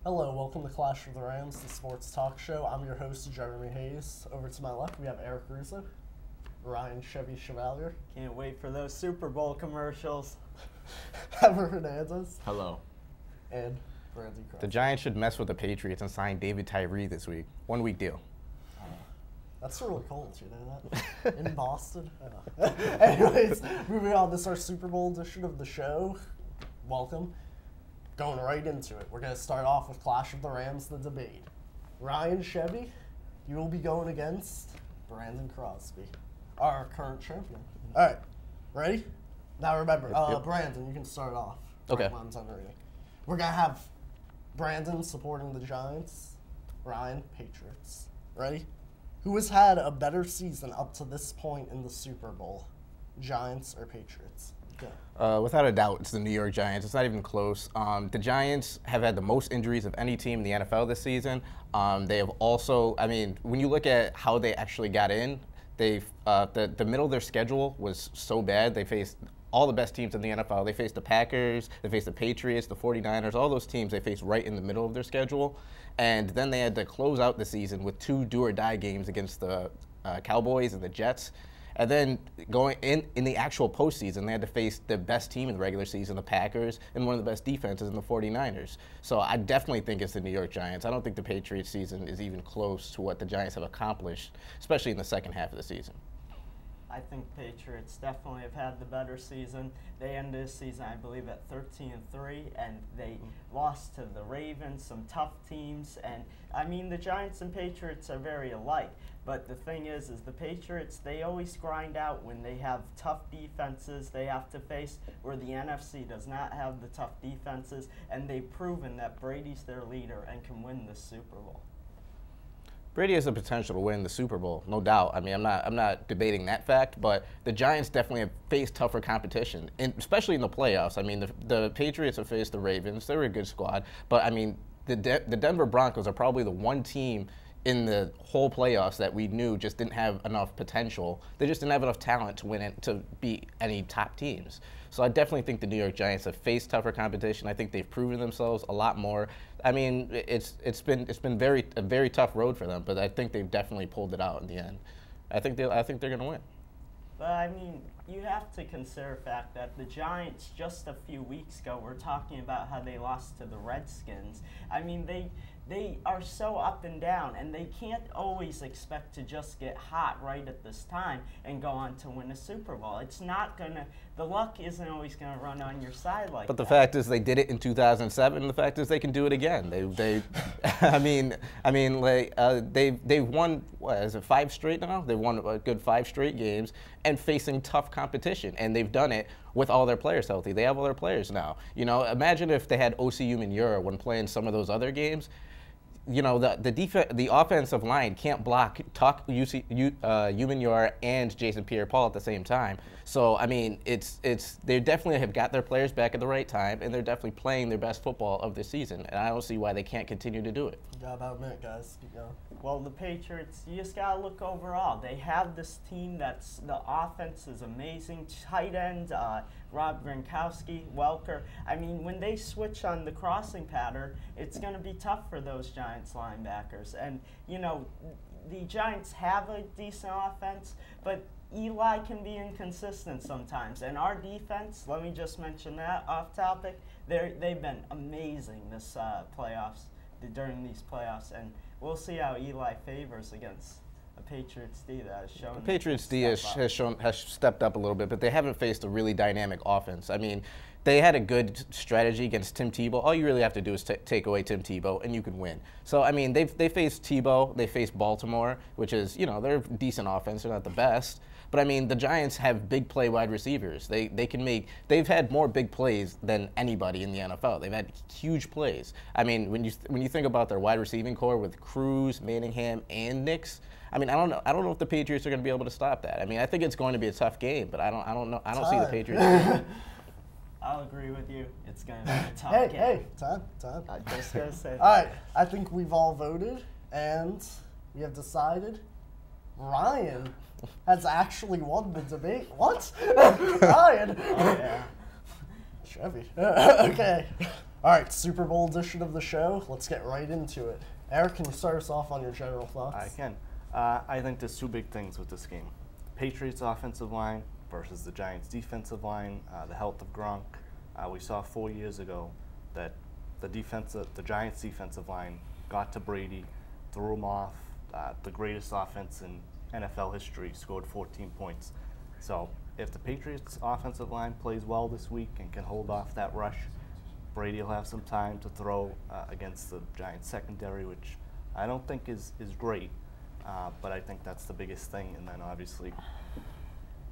Hello, welcome to Clash of the Rams, the sports talk show. I'm your host, Jeremy Hayes. Over to my left, we have Eric Russo, Ryan Chevy Chevalier. Can't wait for those Super Bowl commercials. Ever Hernandez. Hello. And Brandon Cross. The Giants should mess with the Patriots and sign David Tyree this week. 1 week deal. That's really cold, you know that? In Boston. Anyways, moving on, this is our Super Bowl edition of the show. Welcome. Going right into it. We're going to start off with Clash of the Rams, the debate. Ryan Chevy, you will be going against Brandon Crosby, our current champion. All right, ready? Now remember, Yep. Brandon, you can start off. Okay. Mine's underrated. We're going to have Brandon supporting the Giants, Ryan, Patriots. Ready? Who has had a better season up to this point in the Super Bowl, Giants or Patriots? Go. Without a doubt, it's the New York Giants. It's not even close. The Giants have had the most injuries of any team in the NFL this season. They have also, I mean, when you look at how they actually got in, the middle of their schedule was so bad. They faced all the best teams in the NFL. They faced the Packers, they faced the Patriots, the 49ers, all those teams they faced right in the middle of their schedule. And then they had to close out the season with 2 do-or-die games against the Cowboys and the Jets. And then going in the actual postseason, they had to face the best team in the regular season, the Packers, and one of the best defenses in the 49ers. So I definitely think it's the New York Giants. I don't think the Patriots season is even close to what the Giants have accomplished, especially in the second half of the season. I think Patriots definitely have had the better season. They ended the season, I believe, at 13-3, and they lost to the Ravens, some tough teams. And I mean, the Giants and Patriots are very alike. But the thing is the Patriots, they always grind out when they have tough defenses they have to face, where the NFC does not have the tough defenses, and they've proven that Brady's their leader and can win the Super Bowl. Brady has the potential to win the Super Bowl, no doubt. I mean, I'm not debating that fact, but the Giants definitely have faced tougher competition, especially in the playoffs. I mean, the Patriots have faced the Ravens. They were a good squad, but I mean, the Denver Broncos are probably the one team in the whole playoffs that we knew just didn't have enough potential. They just didn't have enough talent to win it, to beat any top teams. So I definitely think the New York Giants have faced tougher competition. I think they've proven themselves a lot more. I mean, it's been a very tough road for them, but I think they've definitely pulled it out in the end. I think they're going to win. But I mean, you have to consider the fact that the Giants just a few weeks ago were talking about how they lost to the Redskins. I mean, they are so up and down, and they can't always expect to just get hot right at this time and go on to win a Super Bowl. It's not going to, the luck isn't always going to run on your side like that. But the fact is they did it in 2007, and the fact is they can do it again. They've won, what, is it 5 straight now? They've won a good 5 straight games and facing tough competition, and they've done it with all their players healthy. They have all their players now. You know, imagine if they had O.C. Umenyiora when playing some of those other games. You know, the offensive line can't block Umenyiora and Jason Pierre-Paul at the same time. So I mean, they definitely have got their players back at the right time, and they're definitely playing their best football of the season. And I don't see why they can't continue to do it. You got about a minute, guys. Keep going. Well, the Patriots, you just got to look overall. They have this team that's, the offense is amazing. Tight end, Rob Gronkowski, Welker. I mean, when they switch on the crossing pattern, it's going to be tough for those Giants linebackers. And, you know, the Giants have a decent offense, but Eli can be inconsistent sometimes. And our defense, let me just mention that off topic, they've been amazing this during these playoffs. And we'll see how Eli favors against a Patriots D that has shown. The Patriots D has stepped up a little bit, but they haven't faced a really dynamic offense. I mean, they had a good strategy against Tim Tebow. All you really have to do is take away Tim Tebow, and you can win. So I mean, they faced Tebow, they faced Baltimore, which is, you know, they're a decent offense. They're not the best. But I mean, the Giants have big play wide receivers. They've had more big plays than anybody in the NFL. They've had huge plays. I mean, when you think about their wide receiving core with Cruz, Manningham, and Nix, I mean, I don't know if the Patriots are going to be able to stop that. I mean, I think it's going to be a tough game, but I don't see the Patriots. I'll agree with you. It's going to be a tough game. Hey, time. I just going to say that. All right, I think we've all voted, and we have decided Ryan has actually won the debate. What? Ryan? Oh, yeah. Chevy. Okay. All right, Super Bowl edition of the show. Let's get right into it. Eric, can you start us off on your general thoughts? I can. I think there's two big things with this game. Patriots offensive line versus the Giants defensive line, the health of Gronk. We saw 4 years ago that the Giants defensive line got to Brady, threw him off. The greatest offense in NFL history scored 14 points. So if the Patriots offensive line plays well this week and can hold off that rush, Brady will have some time to throw against the Giants secondary, which I don't think is great, but I think that's the biggest thing. And then obviously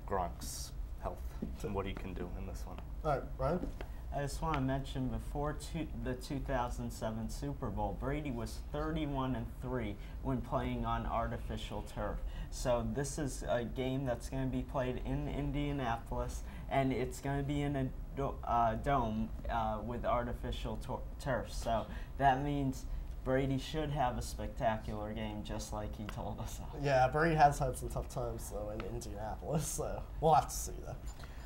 Gronk's health and what he can do in this one. All right, Ryan? I just want to mention before the 2007 Super Bowl, Brady was 31-3 when playing on artificial turf. So this is a game that's going to be played in Indianapolis, and it's going to be in a dome with artificial turf. So that means Brady should have a spectacular game, just like he told us. Yeah, Brady has had some tough times though in Indianapolis, so we'll have to see that.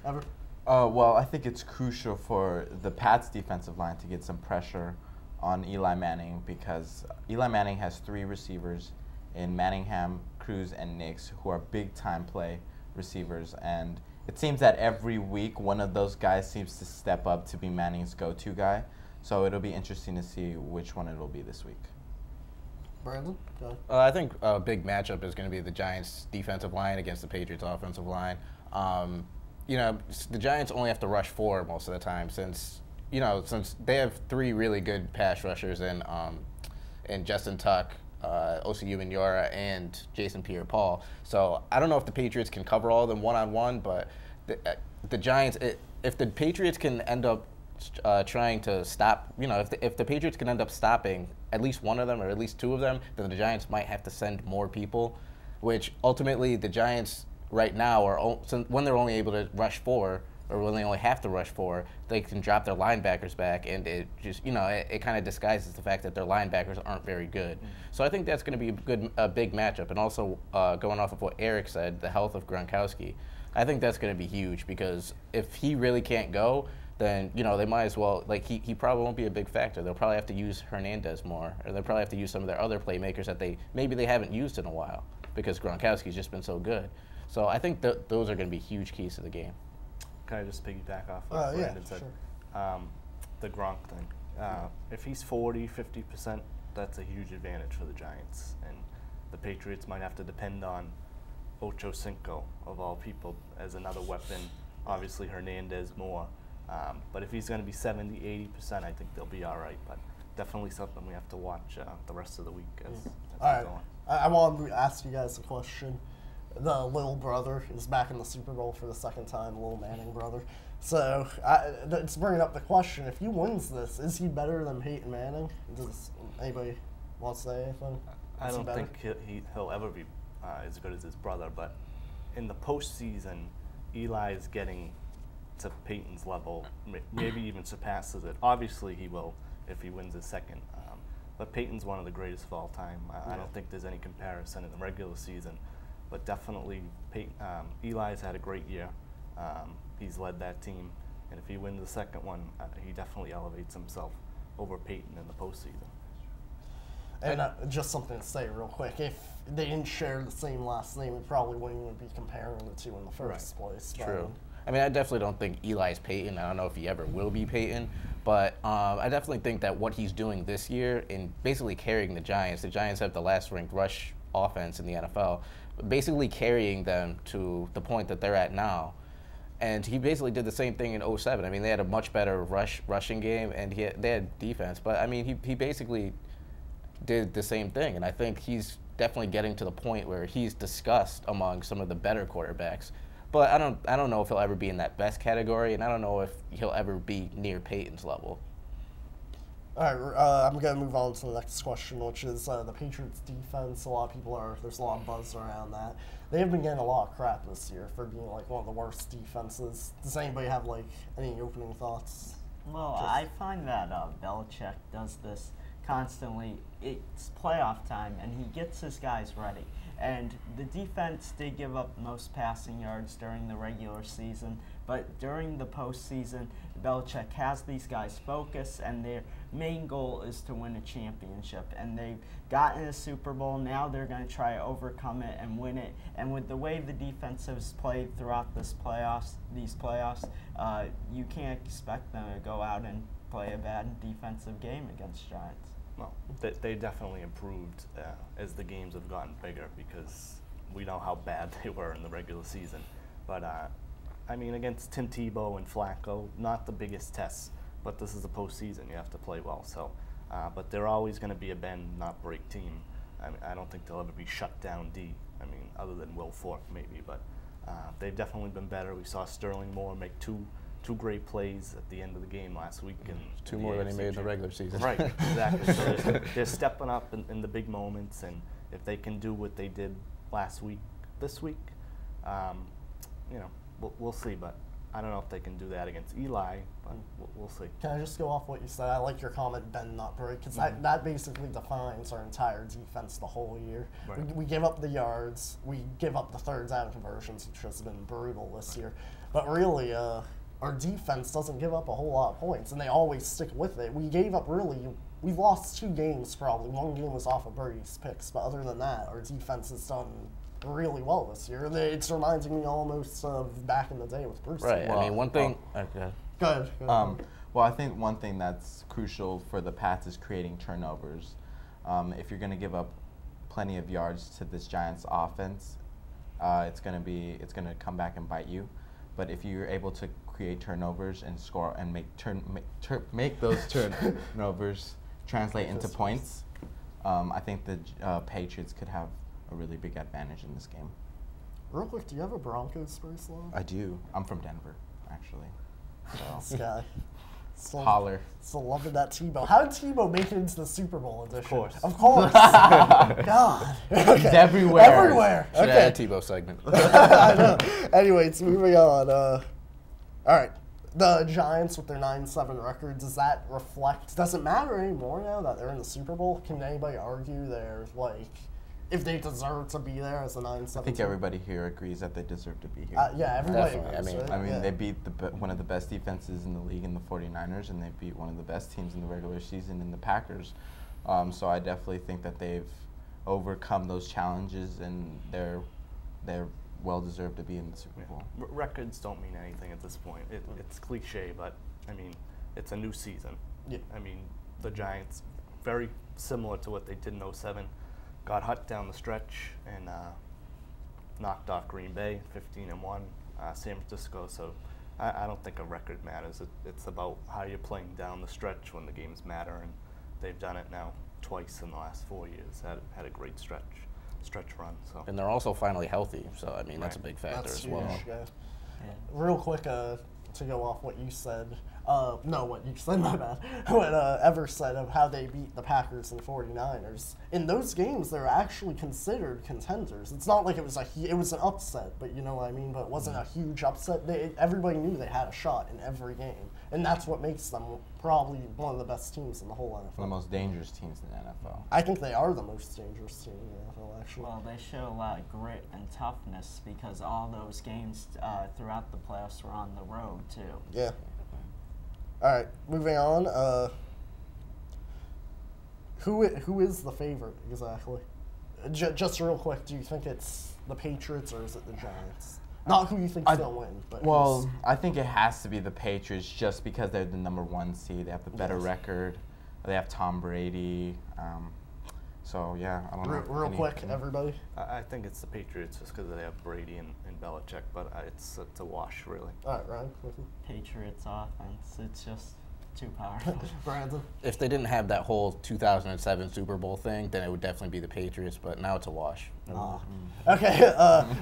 Ever? Well, I think it's crucial for the Pats defensive line to get some pressure on Eli Manning, because Eli Manning has 3 receivers in Manningham, Cruz, and Nix, who are big-time play receivers. And it seems that every week one of those guys seems to step up to be Manning's go-to guy. So it'll be interesting to see which one it'll be this week. Brandon? Go ahead. I think a big matchup is going to be the Giants' defensive line against the Patriots' offensive line. You know, the Giants only have to rush 4 most of the time, since they have 3 really good pass rushers in Justin Tuck, Osi Umenyiora, and Jason Pierre-Paul. So I don't know if the Patriots can cover all of them one-on-one, but the Giants, if the Patriots can end up trying to stop, if the Patriots can end up stopping at least one of them or at least 2 of them, then the Giants might have to send more people, which ultimately the Giants right now when they're only able to rush 4, or when they only have to rush 4, they can drop their linebackers back, and it just, it kind of disguises the fact that their linebackers aren't very good. Mm-hmm. So I think that's going to be a big matchup. And also, going off of what Eric said, the health of Gronkowski, I think that's going to be huge, because if he really can't go, then they might as well, he probably won't be a big factor. They'll probably have to use Hernandez more, or they'll probably have to use some of their other playmakers that maybe they haven't used in a while, because Gronkowski's just been so good. So I think those are going to be huge keys to the game. Can I just piggyback off what Brandon said? Sure. The Gronk thing. If he's 40-50%, that's a huge advantage for the Giants. And the Patriots might have to depend on Ocho Cinco, of all people, as another weapon. Obviously Hernandez more. But if he's going to be 70-80%, I think they'll be all right. But definitely something we have to watch the rest of the week as all right. we go on. I wanted to ask you guys a question. The little brother is back in the Super Bowl for the 2nd time, the little Manning brother. So it's bringing up the question, if he wins this, is he better than Peyton Manning? Does anybody want to say anything? I don't think he'll ever be as good as his brother, but in the postseason, Eli is getting to Peyton's level, maybe even surpasses it. Obviously he will if he wins his 2nd. But Peyton's one of the greatest of all time. I don't think there's any comparison in the regular season. But definitely, Eli's had a great year. He's led that team, and if he wins the 2nd one, he definitely elevates himself over Peyton in the postseason. And just something to say real quick, if they didn't share the same last name, we probably wouldn't even be comparing the 2 in the first place. True. I mean, I definitely don't think Eli's Peyton. I don't know if he ever will be Peyton, but I definitely think that what he's doing this year in basically carrying the Giants have the last ranked rush offense in the NFL, basically carrying them to the point that they're at now. And he basically did the same thing in 07. I mean, they had a much better rushing game, and they had defense. But, I mean, he basically did the same thing. And I think he's definitely getting to the point where he's discussed among some of the better quarterbacks. But I don't know if he'll ever be in that best category, and I don't know if he'll ever be near Peyton's level. All right, I'm going to move on to the next question, which is the Patriots defense. There's a lot of buzz around that. They have been getting a lot of crap this year for being one of the worst defenses. Does anybody have any opening thoughts? Well, I find that Belichick does this constantly. It's playoff time, and he gets his guys ready. And the defense did give up most passing yards during the regular season, But during the postseason, Belichick has these guys focused, and their main goal is to win a championship. And they've gotten a Super Bowl. Now they're going to try to overcome it and win it. And with the way the defense has played throughout these playoffs, you can't expect them to go out and play a bad defensive game against Giants. Well, they definitely improved as the games have gotten bigger, because we know how bad they were in the regular season. But, I mean, against Tim Tebow and Flacco, not the biggest tests, but this is the postseason. You have to play well. So, but they're always going to be a bend, not break team. I mean, I don't think they'll ever be shut down D. I mean, other than Will Fork maybe, but they've definitely been better. We saw Sterling Moore make two great plays at the end of the game last week. And Two more than he made in the regular season. Right, exactly. So they're stepping up in the big moments, and if they can do what they did last week, this week, you know, we'll see. But I don't know if they can do that against Eli, but we'll see. Can I just go off what you said? I like your comment, bend not break, because that basically defines our entire defense the whole year. Right. We give up the yards, we give up the third down conversions, which has been brutal this year. But really, our defense doesn't give up a whole lot of points, and they always stick with it. We've lost 2 games probably. One game was off of Brady's picks, but other than that, our defense has done really well this year. It's reminding me almost of back in the day with Bruce. Right. Well, I mean, one thing. Okay. Go ahead. Well, I think one thing that's crucial for the Pats is creating turnovers. If you're going to give up plenty of yards to this Giants offense, it's going to come back and bite you. But if you're able to create turnovers and score and make those turnovers translate into points, I think the Patriots could have a really big advantage in this game. Real quick, do you have a Broncos Spurs logo? I do. I'm from Denver, actually. This guy. Holler. Still loving that Tebow. How did Tebow make it into the Super Bowl edition? Of course. Of course. God. Okay. He's everywhere. Everywhere. Should Okay. add a Tebow segment. I know. Anyways, moving on. All right. The Giants with their 9-7 record, does that reflect? Does it matter anymore now that they're in the Super Bowl? Can anybody argue they're if they deserve to be there as a 9-7? I think everybody here agrees that they deserve to be here. Yeah, everybody Definitely. agrees, I right? They beat one of the best defenses in the league in the 49ers, and they beat one of the best teams in the regular season in the Packers. So I definitely think that they've overcome those challenges, and they're well-deserved to be in the Super Bowl. Records don't mean anything at this point. It's cliche, but, I mean, it's a new season. Yeah. I mean, the Giants, very similar to what they did in 07, got hot down the stretch and knocked off Green Bay, 15-1, San Francisco. So I don't think a record matters. It's about how you're playing down the stretch when the games matter, and they've done it now twice in the last 4 years. Had a great stretch run. So. And they're also finally healthy, so I mean that's a big factor That's as huge, well. yeah. Real quick, to go off what you said, what you said, my bad, what Ever said of how they beat the Packers and 49ers. In those games, they were actually considered contenders. It's not like it was an upset, but you know what I mean? But it wasn't a huge upset. Everybody knew they had a shot in every game. And that's what makes them probably one of the best teams in the whole NFL. One of the most dangerous teams in the NFL. I think they are the most dangerous team in the NFL, actually. Well, they show a lot of grit and toughness because all those games throughout the playoffs were on the road, too. Yeah. All right, moving on. Who is the favorite, exactly? Just real quick, do you think it's the Patriots or is it the Giants? Not who you think's going to win, but I think it has to be the Patriots just because they're the #1 seed. They have the better record. They have Tom Brady. So, yeah, I don't know. Real quick, everybody. I think it's the Patriots just because they have Brady and Belichick, but it's a wash, really. All right, Ryan. Patriots offense, it's just too powerful. Brandon. If they didn't have that whole 2007 Super Bowl thing, then it would definitely be the Patriots. But now it's a wash. Okay,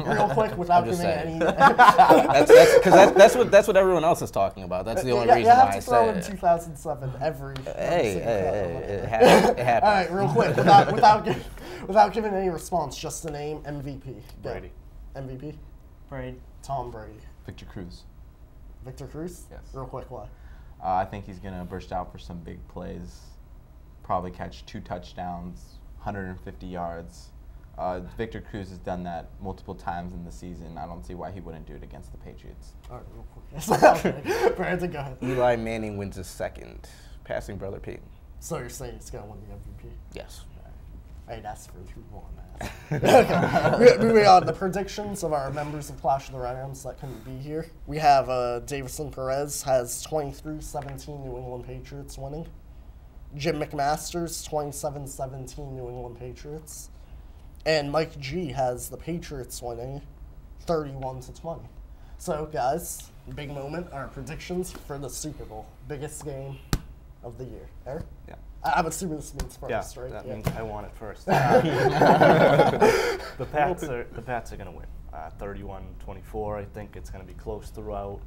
real quick, without I'm just giving saying. any. That's what everyone else is talking about. That's the only reason you have why to I throw in said it. 2007 every. Hey, it happens. All right, real quick, without giving any response, just the name MVP. Go. Brady. MVP. Brady. Tom Brady. Victor Cruz. Victor Cruz. Yes. Real quick, why? I think he's going to burst out for some big plays, probably catch 2 touchdowns, 150 yards. Victor Cruz has done that multiple times in the season. I don't see why he wouldn't do it against the Patriots. All right, real quick. Okay. Brandon, go ahead. Eli Manning wins his second, passing brother Peyton. So you're saying he's going to win the MVP? Yes. Hey, that's for who won that. Okay. Moving on, the predictions of our members of Clash of the Rams that couldn't be here. We have Davison Perez has 23-17 New England Patriots winning. Jim McMaster's 27-17 New England Patriots. And Mike G has the Patriots winning 31-20. So, guys, big moment, our predictions for the Super Bowl. Biggest game of the year. Eric? Yeah. I'm assuming this means first, right? That means I want it first. The Pats are going to win. 31-24. I think it's going to be close throughout.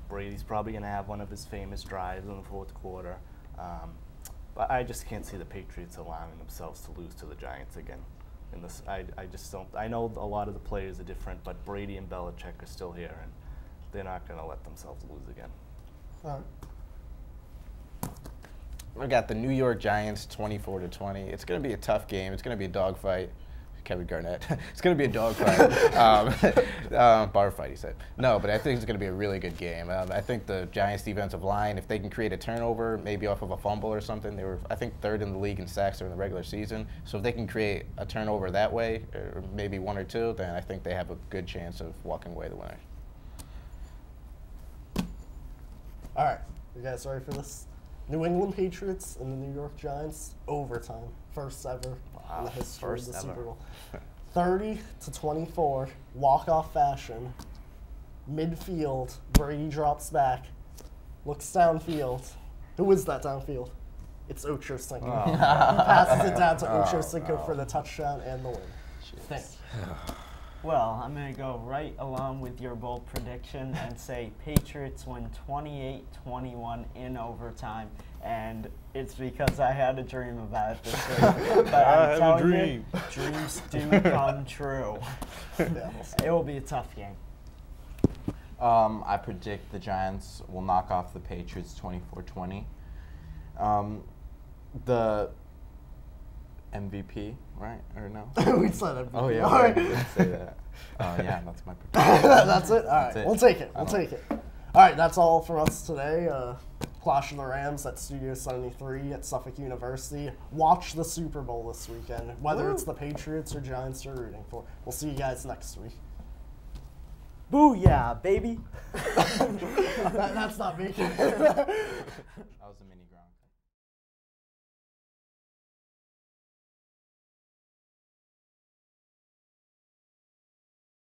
Brady's probably going to have one of his famous drives in the fourth quarter. But I just can't see the Patriots allowing themselves to lose to the Giants again. In this, I just don't. I know a lot of the players are different, but Brady and Belichick are still here, and they're not going to let themselves lose again. All right. We got the New York Giants 24-20. It's going to be a tough game. It's going to be a dogfight. Kevin Garnett. It's going to be a dogfight. Bar fight, he said. No, but I think it's going to be a really good game. I think the Giants' defensive line, if they can create a turnover, maybe off of a fumble or something, they were, I think, third in the league in sacks during the regular season. So if they can create a turnover that way, or maybe one or two, then I think they have a good chance of walking away the winner. All right. You guys ready for this? New England Patriots and the New York Giants, overtime. First ever in the history of the Super Bowl. 30-24, walk-off fashion. Midfield, Brady drops back, looks downfield. Who is that downfield? It's Ochocinco. Oh. He passes it down to Ochocinco for the touchdown and the win. Thank you. Well, I'm going to go right along with your bold prediction and say Patriots win 28-21 in overtime. And it's because I had a dream about it this week. But I'm telling you, dreams do come true. It will be a tough game. I predict the Giants will knock off the Patriots 24-20. The MVP, right? Or no? We said MVP. Oh, yeah, All I right. didn't say that. Yeah, that's my prediction. That's it? All right. That's it. We'll take it. We'll take it. All right, that's all from us today. Clash of the Rams at Studio 73 at Suffolk University. Watch the Super Bowl this weekend, whether it's the Patriots or Giants you're rooting for. We'll see you guys next week. Booyah, baby. That's not me. That was a mini Gronk.